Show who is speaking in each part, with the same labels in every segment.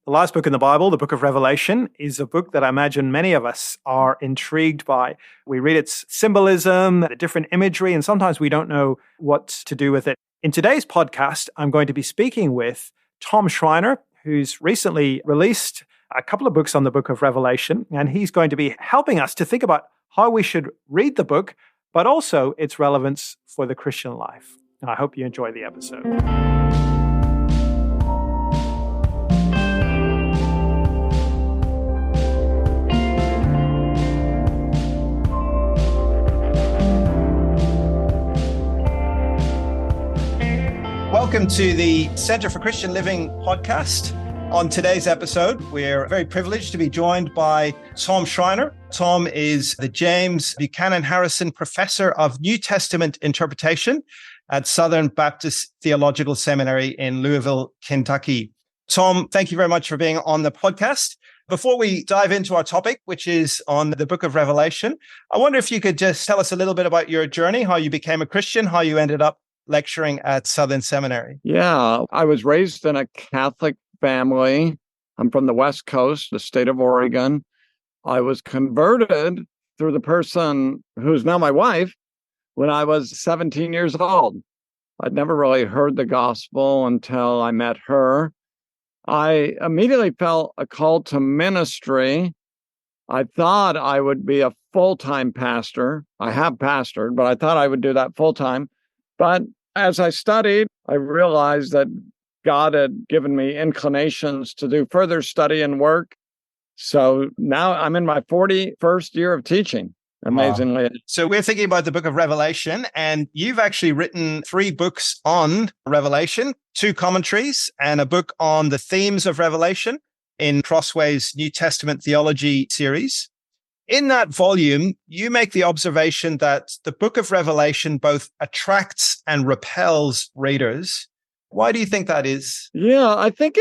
Speaker 1: The last book in the Bible, the book of Revelation, is a book that I imagine many of us are intrigued by. We read its symbolism, the different imagery, and sometimes we don't know what to do with it. In today's podcast, I'm going to be speaking with Tom Schreiner, who's recently released a couple of books on the book of Revelation, and he's going to be helping us to think about how we should read the book, but also its relevance for the Christian life. And I hope you enjoy the episode. Welcome to the Center for Christian Living podcast. On today's episode, we're very privileged to be joined by Tom Schreiner. Tom is the James Buchanan Harrison Professor of New Testament Interpretation at Southern Baptist Theological Seminary in Louisville, Kentucky. Tom, thank you very much for being on the podcast. Before we dive into our topic, which is on the book of Revelation, I wonder if you could just tell us a little bit about your journey, how you became a Christian, how you ended up lecturing at Southern Seminary.
Speaker 2: Yeah, I was raised in a Catholic family. I'm from the West Coast, the state of Oregon. I was converted through the person who's now my wife when I was 17 years old. I'd never really heard the gospel until I met her. I immediately felt a call to ministry. I thought I would be a full-time pastor. I have pastored, but I thought I would do that full-time. But as I studied, I realized that God had given me inclinations to do further study and work. So now I'm in my 41st year of teaching, amazingly. Wow.
Speaker 1: So we're thinking about the book of Revelation, and you've actually written 3 books on Revelation, 2 commentaries, and a book on the themes of Revelation in Crossway's New Testament Theology series. In that volume, you make the observation that the book of Revelation both attracts and repels readers. Why do you think that is?
Speaker 2: Yeah, I think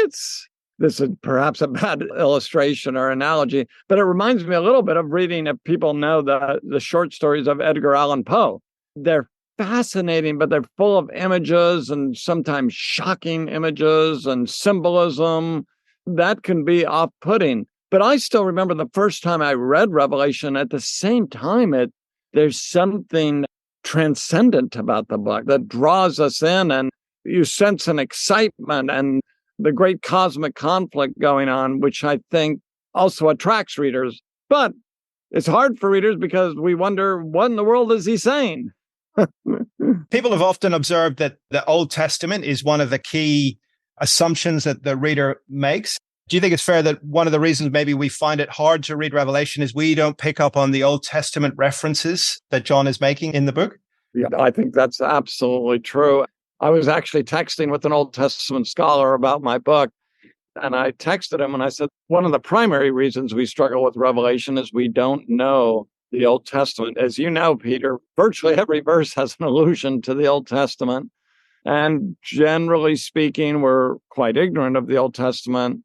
Speaker 2: this is perhaps a bad illustration or analogy, but it reminds me a little bit of reading, if people know, the short stories of Edgar Allan Poe. They're fascinating, but they're full of images and sometimes shocking images and symbolism. That can be off-putting. But I still remember the first time I read Revelation. At the same time, there's something transcendent about the book that draws us in, and you sense an excitement and the great cosmic conflict going on, which I think also attracts readers. But it's hard for readers because we wonder, what in the world is he saying?
Speaker 1: People have often observed that the Old Testament is one of the key assumptions that the reader makes. Do you think it's fair that one of the reasons maybe we find it hard to read Revelation is we don't pick up on the Old Testament references that John is making in the book?
Speaker 2: Yeah, I think that's absolutely true. I was actually texting with an Old Testament scholar about my book, and I texted him and I said, one of the primary reasons we struggle with Revelation is we don't know the Old Testament. As you know, Peter, virtually every verse has an allusion to the Old Testament. And generally speaking, we're quite ignorant of the Old Testament.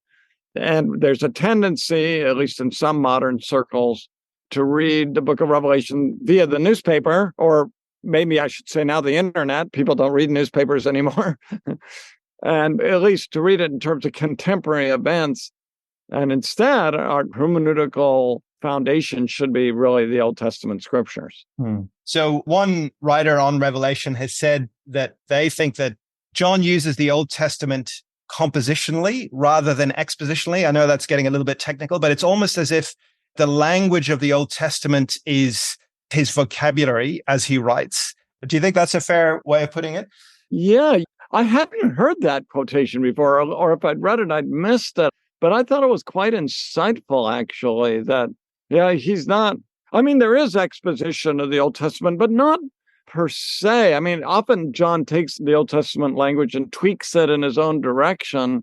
Speaker 2: And there's a tendency, at least in some modern circles, to read the book of Revelation via the newspaper, or maybe I should say now the internet. People don't read newspapers anymore. And at least to read it in terms of contemporary events. And instead, our hermeneutical foundation should be really the Old Testament scriptures.
Speaker 1: So one writer on Revelation has said that they think that John uses the Old Testament compositionally rather than expositionally. I know that's getting a little bit technical, but it's almost as if the language of the Old Testament is his vocabulary as he writes. Do you think that's a fair way of putting it?
Speaker 2: Yeah, I hadn't heard that quotation before, or if I'd read it, I'd missed it. But I thought it was quite insightful, actually, that, yeah, he's not, I mean, there is exposition of the Old Testament, but not per se. I mean, often John takes the Old Testament language and tweaks it in his own direction.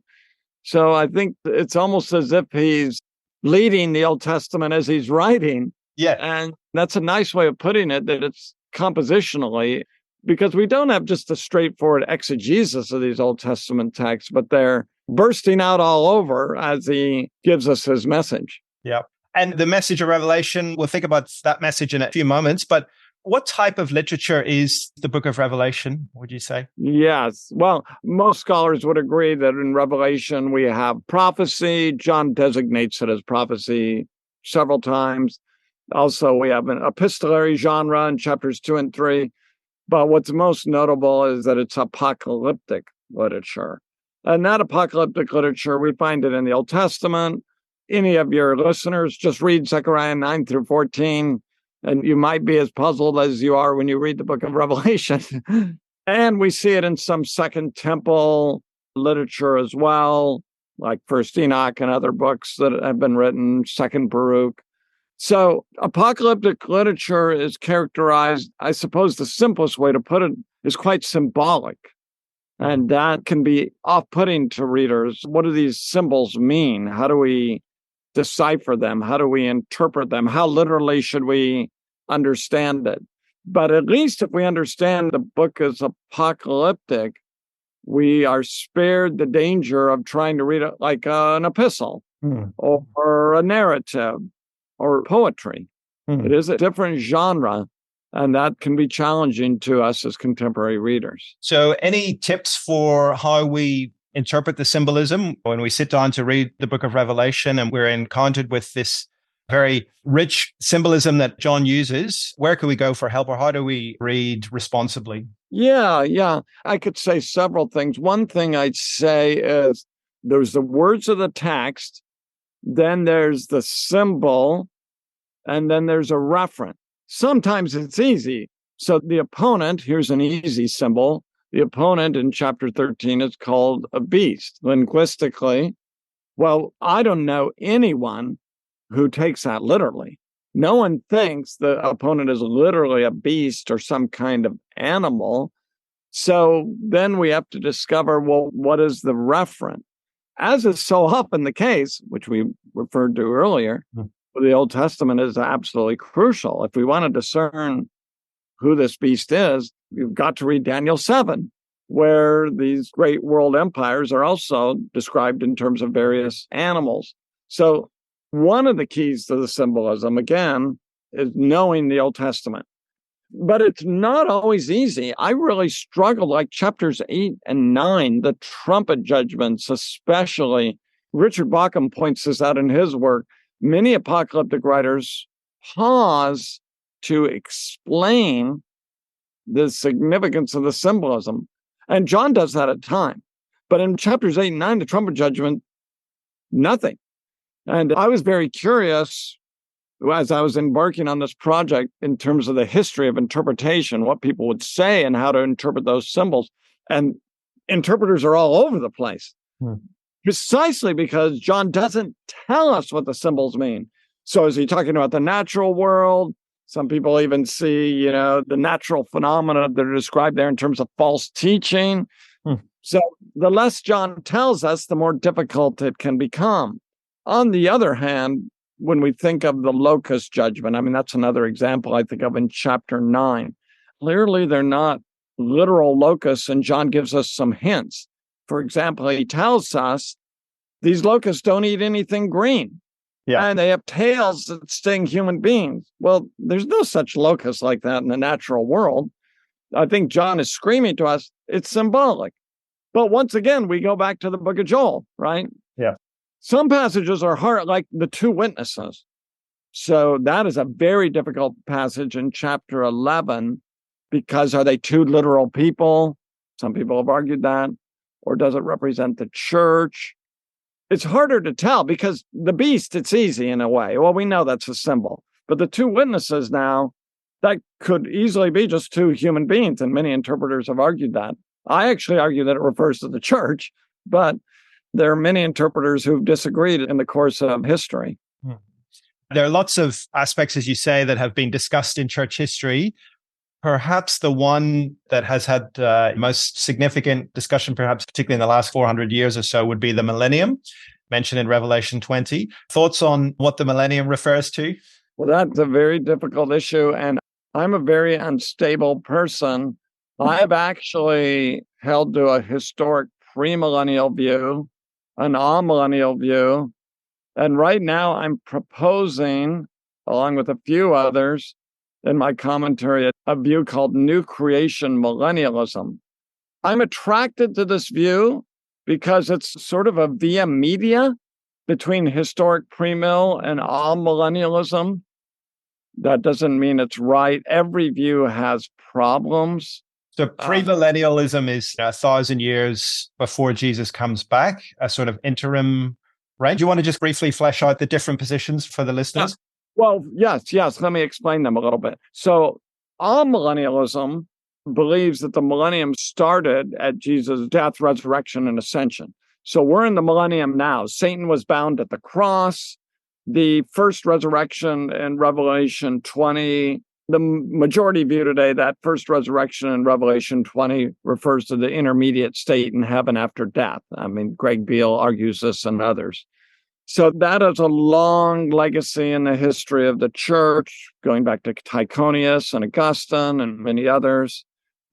Speaker 2: So I think it's almost as if he's leading the Old Testament as he's writing.
Speaker 1: Yeah.
Speaker 2: And that's a nice way of putting it, that it's compositionally, because we don't have just a straightforward exegesis of these Old Testament texts, but they're bursting out all over as he gives us his message.
Speaker 1: Yeah. And the message of Revelation, we'll think about that message in a few moments, but What type of literature is the book of Revelation, would you say?
Speaker 2: Yes. Well, most scholars would agree that in Revelation we have prophecy. John designates it as prophecy several times. Also, we have an epistolary genre in chapters 2 and 3. But what's most notable is that it's apocalyptic literature. And that apocalyptic literature, we find it in the Old Testament. Any of your listeners, just read Zechariah 9 through 14. And you might be as puzzled as you are when you read the book of Revelation. And we see it in some Second Temple literature as well, like First Enoch and other books that have been written, Second Baruch. So apocalyptic literature is characterized, I suppose the simplest way to put it is quite symbolic. And that can be off-putting to readers. What do these symbols mean? How do we decipher them? How do we interpret them? How literally should we understand it? But at least if we understand the book is apocalyptic, we are spared the danger of trying to read it like an epistle or a narrative or poetry. It is a different genre, and that can be challenging to us as contemporary readers.
Speaker 1: So any tips for how we interpret the symbolism when we sit down to read the book of Revelation and we're encountered with this very rich symbolism that John uses? Where can we go for help, or how do we read responsibly?
Speaker 2: Yeah. I could say several things. One thing I'd say is there's the words of the text, then there's the symbol, and then there's a referent. Sometimes it's easy. So the opponent, here's an easy symbol. The opponent in chapter 13 is called a beast. Linguistically, well, I don't know anyone who takes that literally. No one thinks the opponent is literally a beast or some kind of animal. So then we have to discover, well, what is the referent? As is so often the case, which we referred to earlier, the Old Testament is absolutely crucial. If we want to discern who this beast is, you've got to read Daniel 7, where these great world empires are also described in terms of various animals. So one of the keys to the symbolism, again, is knowing the Old Testament. But it's not always easy. I really struggled, like chapters 8 and 9, the trumpet judgments especially. Richard Bauckham points this out in his work. Many apocalyptic writers pause to explain the significance of the symbolism. And John does that at times. But in chapters 8 and 9, the trumpet judgment, nothing. And I was very curious as I was embarking on this project in terms of the history of interpretation, what people would say and how to interpret those symbols. And interpreters are all over the place. Precisely because John doesn't tell us what the symbols mean. So is he talking about the natural world? Some people even see, the natural phenomena that are described there in terms of false teaching. So the less John tells us, the more difficult it can become. On the other hand, when we think of the locust judgment, that's another example I think of in chapter 9. Clearly, they're not literal locusts, and John gives us some hints. For example, he tells us these locusts don't eat anything green. And they have tails that sting human beings. Well, there's no such locust like that in the natural world. I think John is screaming to us, it's symbolic. But once again, we go back to the book of Joel, right?
Speaker 1: Yeah.
Speaker 2: Some passages are hard, like the two witnesses. So that is a very difficult passage in chapter 11, because are they two literal people? Some people have argued that. Or does it represent the church? It's harder to tell because the beast, it's easy in a way. Well, we know that's a symbol. But the two witnesses now, that could easily be just two human beings. And many interpreters have argued that. I actually argue that it refers to the church, but there are many interpreters who've disagreed in the course of history.
Speaker 1: There are lots of aspects, as you say, that have been discussed in church history. Perhaps the one that has had most significant discussion, perhaps particularly in the last 400 years or so, would be the millennium, mentioned in Revelation 20. Thoughts on what the millennium refers to?
Speaker 2: Well, that's a very difficult issue, and I'm a very unstable person. I've actually held to a historic premillennial view, an amillennial view, and right now I'm proposing, along with a few others, in my commentary a view called New Creation Millennialism. I'm attracted to this view because it's sort of a via media between historic premill and amillennialism. That doesn't mean it's right. Every view has problems.
Speaker 1: So premillennialism is 1,000 years before Jesus comes back, a sort of interim range. Do you want to just briefly flesh out the different positions for the listeners?
Speaker 2: Well, yes. Let me explain them a little bit. So amillennialism believes that the millennium started at Jesus' death, resurrection, and ascension. So we're in the millennium now. Satan was bound at the cross. The first resurrection in Revelation 20, the majority view today, that first resurrection in Revelation 20 refers to the intermediate state in heaven after death. I mean, Greg Beale argues this and others. So that is a long legacy in the history of the church, going back to Tychonius and Augustine and many others.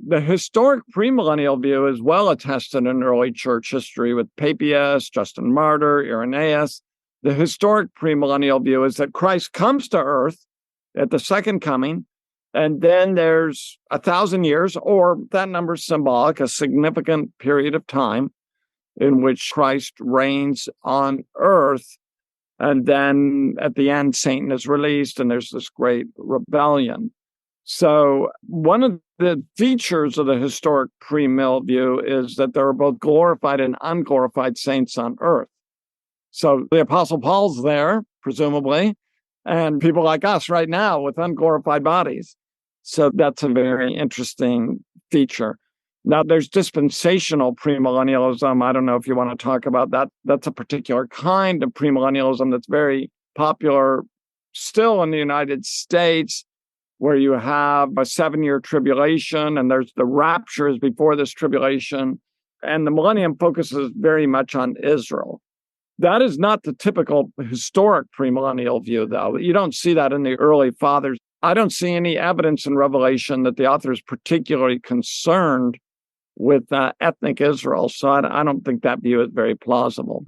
Speaker 2: The historic premillennial view is well attested in early church history with Papias, Justin Martyr, Irenaeus. The historic premillennial view is that Christ comes to earth at the second coming, and then there's 1,000 years, or that number is symbolic, a significant period of time in which Christ reigns on earth. And then at the end, Satan is released, and there's this great rebellion. So one of the features of the historic premill view is that there are both glorified and unglorified saints on earth. So the Apostle Paul's there, presumably, and people like us right now with unglorified bodies. So that's a very interesting feature. Now, there's dispensational premillennialism. I don't know if you want to talk about that. That's a particular kind of premillennialism that's very popular still in the United States, where you have a 7-year tribulation, and there's the raptures before this tribulation. And the millennium focuses very much on Israel. That is not the typical historic premillennial view, though. You don't see that in the early fathers. I don't see any evidence in Revelation that the author is particularly concerned with ethnic Israel. So I don't think that view is very plausible.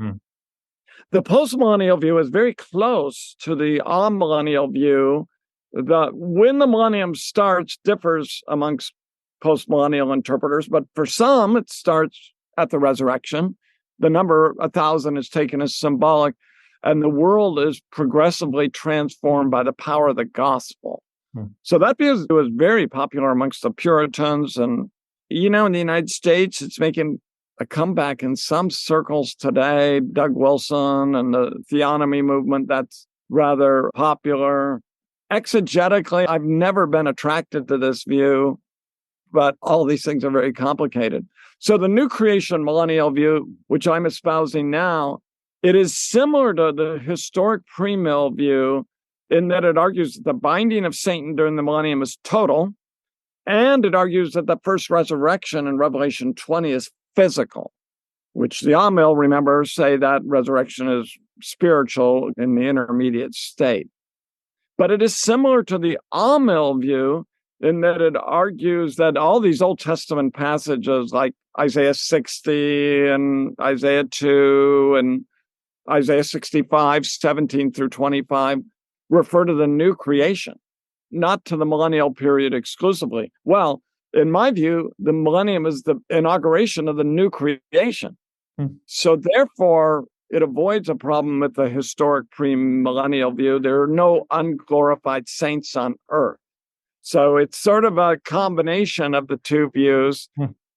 Speaker 2: The postmillennial view is very close to the amillennial view. When the millennium starts differs amongst postmillennial interpreters, but for some, it starts at the resurrection. The number 1,000 is taken as symbolic, and the world is progressively transformed by the power of the gospel. So that view was very popular amongst the Puritans. And, in the United States, it's making a comeback in some circles today. Doug Wilson and the theonomy movement, that's rather popular. Exegetically, I've never been attracted to this view, but all these things are very complicated. So the new creation millennial view, which I'm espousing now, it is similar to the historic premill view in that it argues that the binding of Satan during the millennium is total, and it argues that the first resurrection in Revelation 20 is physical, which the Amil, remember, say that resurrection is spiritual in the intermediate state. But it is similar to the Amil view in that it argues that all these Old Testament passages like Isaiah 60 and Isaiah 2 and Isaiah 65, 17 through 25, refer to the new creation, not to the millennial period exclusively. Well, in my view, the millennium is the inauguration of the new creation. So therefore, it avoids a problem with the historic premillennial view. There are no unglorified saints on earth. So it's sort of a combination of the two views.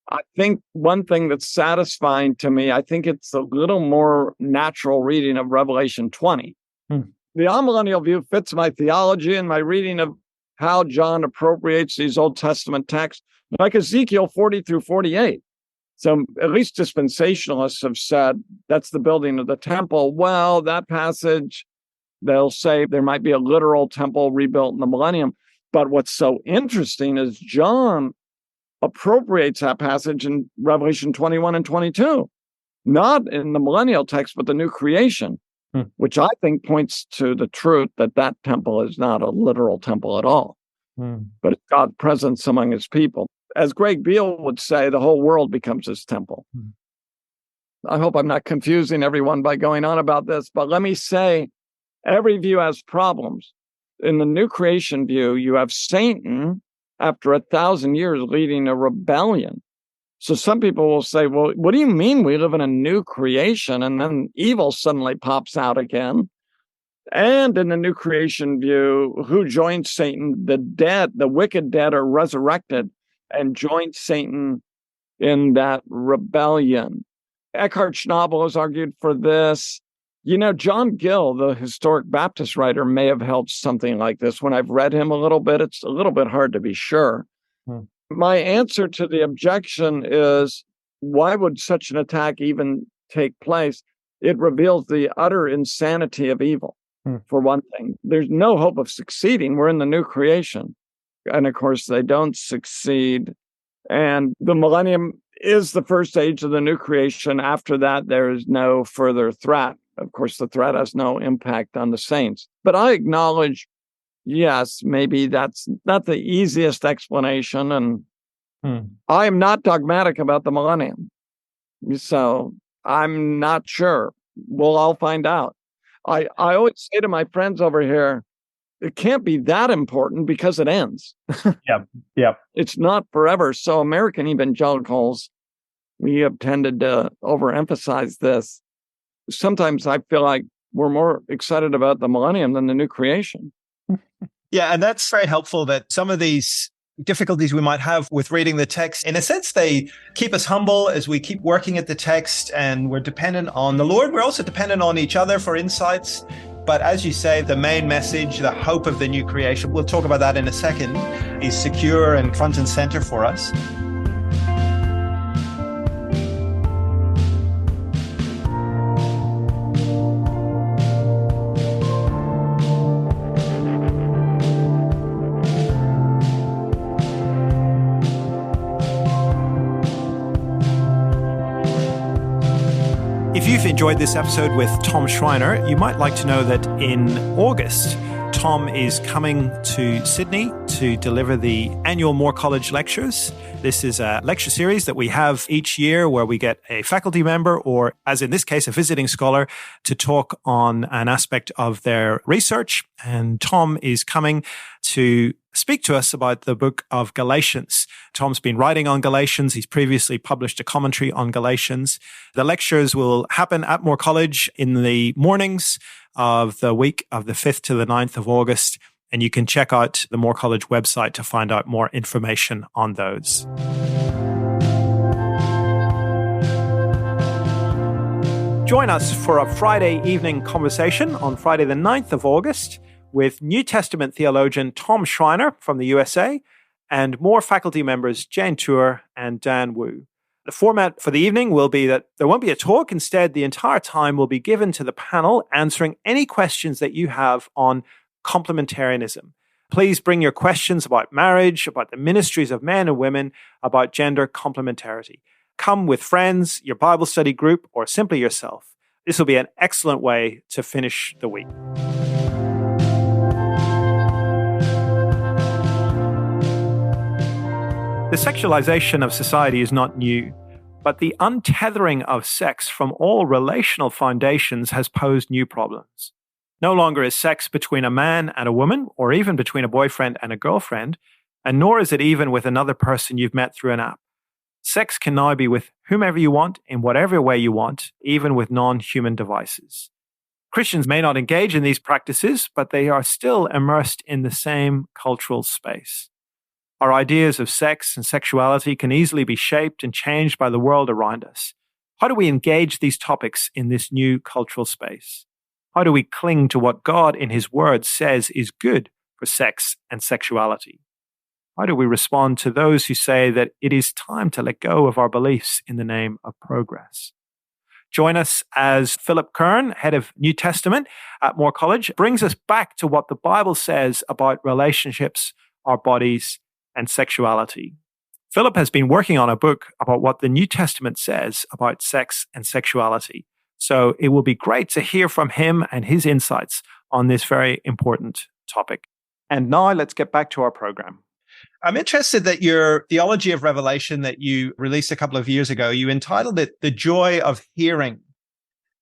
Speaker 2: I think one thing that's satisfying to me, I think it's a little more natural reading of Revelation 20. The amillennial view fits my theology and my reading of how John appropriates these Old Testament texts, like Ezekiel 40 through 48. So at least dispensationalists have said that's the building of the temple. Well, that passage, they'll say there might be a literal temple rebuilt in the millennium. But what's so interesting is John appropriates that passage in Revelation 21 and 22, not in the millennial text, but the new creation, which I think points to the truth that that temple is not a literal temple at all, but it's God's presence among his people. As Greg Beale would say, the whole world becomes his temple. I hope I'm not confusing everyone by going on about this, but let me say, every view has problems. In the new creation view, you have Satan after 1,000 years leading a rebellion. So some people will say, well, what do you mean we live in a new creation and then evil suddenly pops out again? And in the new creation view, who joins Satan? The dead, the wicked dead are resurrected and join Satan in that rebellion. Eckhart Schnabel has argued for this. John Gill, the historic Baptist writer, may have held something like this. When I've read him a little bit, it's a little bit hard to be sure. My answer to the objection is, why would such an attack even take place? It reveals the utter insanity of evil, for one thing. There's no hope of succeeding. We're in the new creation. And of course, they don't succeed. And the millennium is the first stage of the new creation. After that, there is no further threat. Of course, the threat has no impact on the saints. But I acknowledge, yes, maybe that's not the easiest explanation. And I am not dogmatic about the millennium. So I'm not sure. We'll all find out. I always say to my friends over here, it can't be that important because it ends.
Speaker 1: Yeah.
Speaker 2: It's not forever. So American evangelicals, we have tended to overemphasize this. Sometimes I feel like we're more excited about the millennium than the new creation.
Speaker 1: Yeah, and that's very helpful that some of these difficulties we might have with reading the text, in a sense, they keep us humble as we keep working at the text, and we're dependent on the Lord. We're also dependent on each other for insights. But as you say, the main message, the hope of the new creation, we'll talk about that in a second, is secure and front and center for us. If you've enjoyed this episode with Tom Schreiner, you might like to know that in August, Tom is coming to Sydney to deliver the annual Moore College Lectures. This is a lecture series that we have each year where we get a faculty member, or as in this case, a visiting scholar, to talk on an aspect of their research. And Tom is coming to speak to us about the book of Galatians. Tom's been writing on Galatians. He's previously published a commentary on Galatians. The lectures will happen at Moore College in the mornings of the week of the 5th to the 9th of August. And you can check out the Moore College website to find out more information on those. Join us for a Friday evening conversation on Friday the 9th of August with New Testament theologian Tom Schreiner from the USA and Moore faculty members Jane Tour and Dan Wu. The format for the evening will be that there won't be a talk. Instead, the entire time will be given to the panel answering any questions that you have on complementarianism. Please bring your questions about marriage, about the ministries of men and women, about gender complementarity. Come with friends, your Bible study group, or simply yourself. This will be an excellent way to finish the week. The sexualization of society is not new, but the untethering of sex from all relational foundations has posed new problems. No longer is sex between a man and a woman, or even between a boyfriend and a girlfriend, and nor is it even with another person you've met through an app. Sex can now be with whomever you want, in whatever way you want, even with non-human devices. Christians may not engage in these practices, but they are still immersed in the same cultural space. Our ideas of sex and sexuality can easily be shaped and changed by the world around us. How do we engage these topics in this new cultural space? How do we cling to what God in His Word says is good for sex and sexuality? How do we respond to those who say that it is time to let go of our beliefs in the name of progress? Join us as Philip Kern, head of New Testament at Moore College, brings us back to what the Bible says about relationships, our bodies, and sexuality. Philip has been working on a book about what the New Testament says about sex and sexuality. So it will be great to hear from him and his insights on this very important topic. And now let's get back to our program. I'm interested that your theology of Revelation that you released a couple of years ago, you entitled it The Joy of Hearing.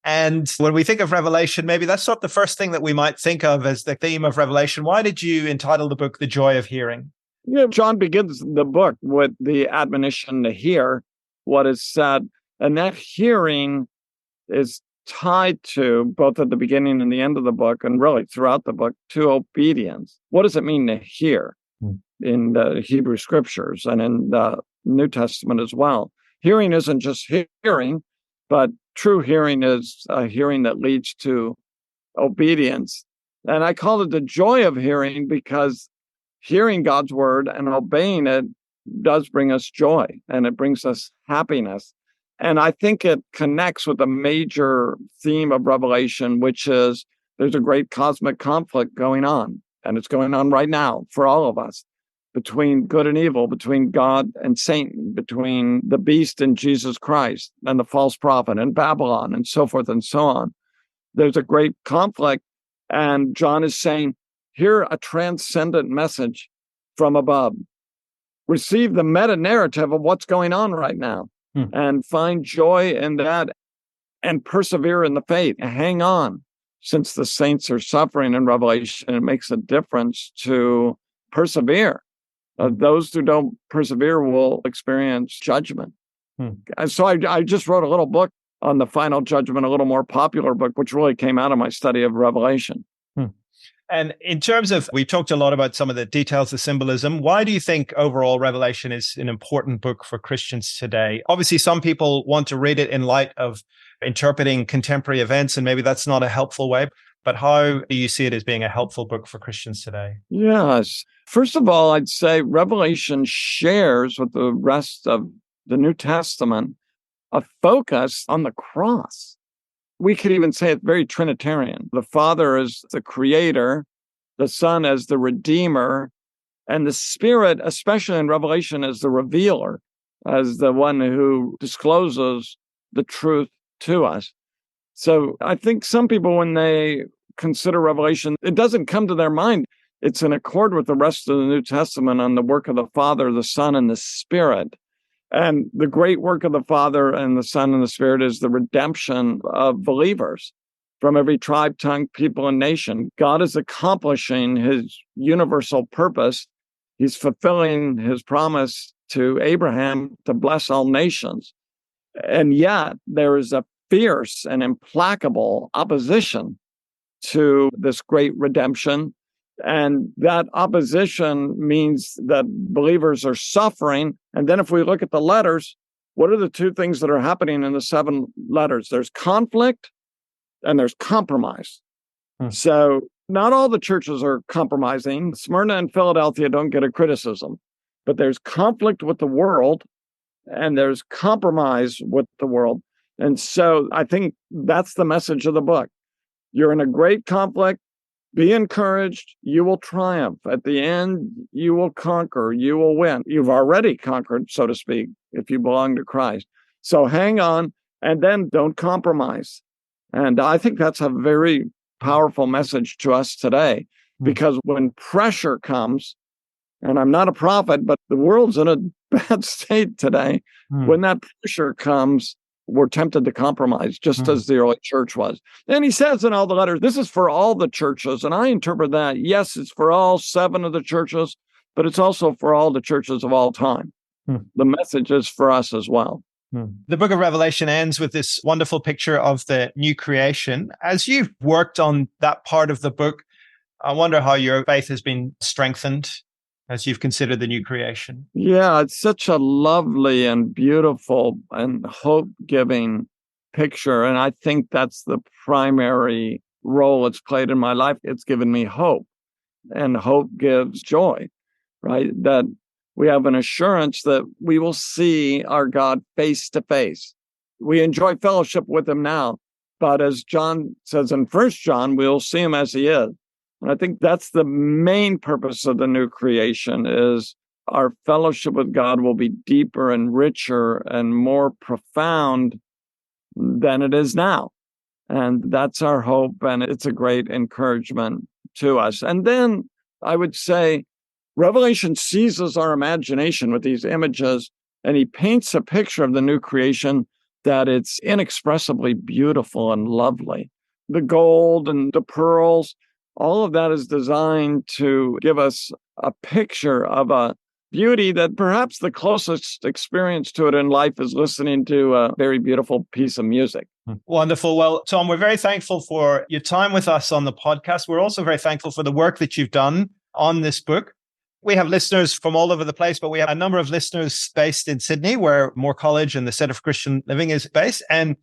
Speaker 1: And when we think of Revelation, maybe that's not the first thing that we might think of as the theme of Revelation. Why did you entitle the book The Joy of Hearing?
Speaker 2: Yeah, John begins the book with the admonition to hear what is said. And that hearing is tied to, both at the beginning and the end of the book, and really throughout the book, to obedience. What does it mean to hear in the Hebrew scriptures and in the New Testament as well? Hearing isn't just hearing, but true hearing is a hearing that leads to obedience. And I call it the joy of hearing because hearing God's word and obeying it does bring us joy, and it brings us happiness. And I think it connects with a major theme of Revelation, which is there's a great cosmic conflict going on, and it's going on right now for all of us, between good and evil, between God and Satan, between the beast and Jesus Christ, and the false prophet and Babylon, and so forth and so on. There's a great conflict, and John is saying, hear a transcendent message from above. Receive the meta-narrative of what's going on right now and find joy in that and persevere in the faith. Hang on. Since the saints are suffering in Revelation, it makes a difference to persevere. Those who don't persevere will experience judgment. And so I just wrote a little book on the final judgment, a little more popular book, which really came out of my study of Revelation.
Speaker 1: And in terms of, we talked a lot about some of the details of symbolism. Why do you think overall Revelation is an important book for Christians today? Obviously, some people want to read it in light of interpreting contemporary events, and maybe that's not a helpful way. But how do you see it as being a helpful book for Christians today?
Speaker 2: Yes. First of all, I'd say Revelation shares with the rest of the New Testament a focus on the cross. We could even say it's very Trinitarian. The Father is the creator, the Son as the redeemer, and the Spirit, especially in Revelation, as the revealer, as the one who discloses the truth to us. So I think some people, when they consider Revelation, it doesn't come to their mind. It's in accord with the rest of the New Testament on the work of the Father, the Son, and the Spirit. And the great work of the Father and the Son and the Spirit is the redemption of believers from every tribe, tongue, people, and nation. God is accomplishing his universal purpose. He's fulfilling his promise to Abraham to bless all nations. And yet there is a fierce and implacable opposition to this great redemption. And that opposition means that believers are suffering. And then if we look at the letters, what are the two things that are happening in the 7 letters? There's conflict and there's compromise. So not all the churches are compromising. Smyrna and Philadelphia don't get a criticism, but there's conflict with the world and there's compromise with the world. And so I think that's the message of the book. You're in a great conflict. Be encouraged. You will triumph. At the end, you will conquer. You will win. You've already conquered, so to speak, if you belong to Christ. So hang on, and then don't compromise. And I think that's a very powerful message to us today, because when pressure comes, and I'm not a prophet, but the world's in a bad state today. When that pressure comes, we're tempted to compromise, just as the early church was. And he says in all the letters, this is for all the churches. And I interpret that, yes, it's for all 7 of the churches, but it's also for all the churches of all time. The message is for us as well.
Speaker 1: The book of Revelation ends with this wonderful picture of the new creation. As you've worked on that part of the book, I wonder how your faith has been strengthened as you've considered the new creation.
Speaker 2: Yeah, it's such a lovely and beautiful and hope-giving picture. And I think that's the primary role it's played in my life. It's given me hope, and hope gives joy, right? That we have an assurance that we will see our God face to face. We enjoy fellowship with him now, but as John says in 1 John, we'll see him as he is. And I think that's the main purpose of the new creation, is our fellowship with God will be deeper and richer and more profound than it is now. And that's our hope, and it's a great encouragement to us. And then I would say Revelation seizes our imagination with these images, and he paints a picture of the new creation that it's inexpressibly beautiful and lovely. The gold and the pearls, all of that is designed to give us a picture of a beauty that perhaps the closest experience to it in life is listening to a very beautiful piece of music.
Speaker 1: Wonderful. Well, Tom, we're very thankful for your time with us on the podcast. We're also very thankful for the work that you've done on this book. We have listeners from all over the place, but we have a number of listeners based in Sydney, where Moore College and the Centre for Christian Living is based. And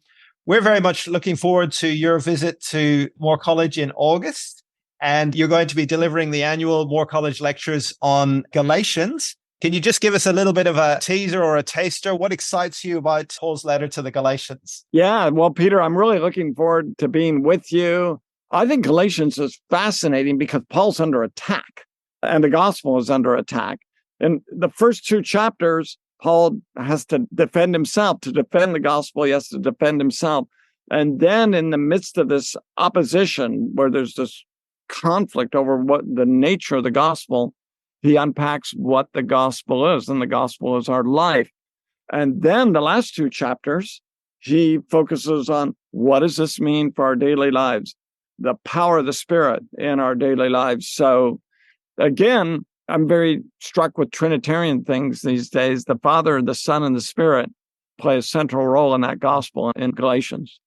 Speaker 1: we're very much looking forward to your visit to Moore College in August. And you're going to be delivering the annual Moore College lectures on Galatians. Can you just give us a little bit of a teaser or a taster? What excites you about Paul's letter to the Galatians?
Speaker 2: Yeah, well, Peter, I'm really looking forward to being with you. I think Galatians is fascinating because Paul's under attack and the gospel is under attack. In the first 2 chapters, Paul has to defend himself. To defend the gospel, he has to defend himself. And then in the midst of this opposition, where there's this conflict over what the nature of the gospel, he unpacks what the gospel is, and the gospel is our life. And then the last 2 chapters, he focuses on what does this mean for our daily lives, the power of the Spirit in our daily lives. So again, I'm very struck with Trinitarian things these days. The Father, the Son, and the Spirit play a central role in that gospel in Galatians.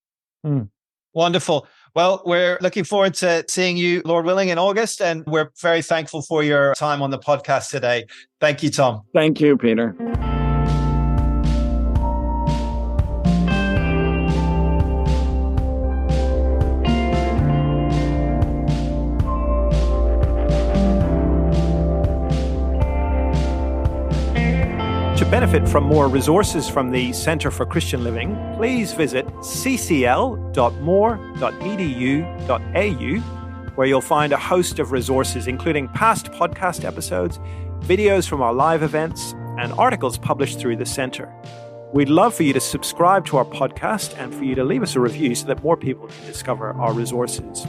Speaker 1: Wonderful. Well, we're looking forward to seeing you, Lord willing, in August, and we're very thankful for your time on the podcast today. Thank you, Tom.
Speaker 2: Thank you, Peter.
Speaker 1: To benefit from more resources from the Centre for Christian Living, please visit ccl.more.edu.au, where you'll find a host of resources, including past podcast episodes, videos from our live events, and articles published through the Centre. We'd love for you to subscribe to our podcast and for you to leave us a review so that more people can discover our resources.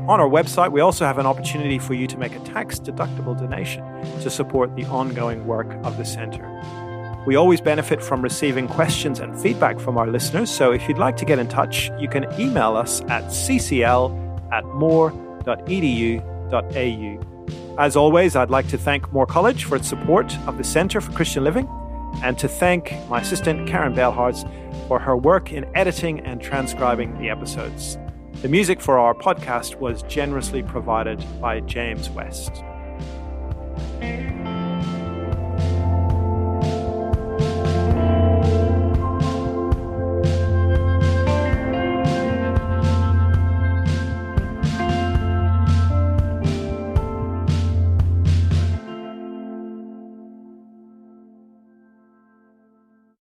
Speaker 1: On our website, we also have an opportunity for you to make a tax-deductible donation to support the ongoing work of the Centre. We always benefit from receiving questions and feedback from our listeners, so if you'd like to get in touch, you can email us at ccl@more.edu.au. As always, I'd like to thank Moore College for its support of the Centre for Christian Living, and to thank my assistant, Karen Bellhards, for her work in editing and transcribing the episodes. The music for our podcast was generously provided by James West.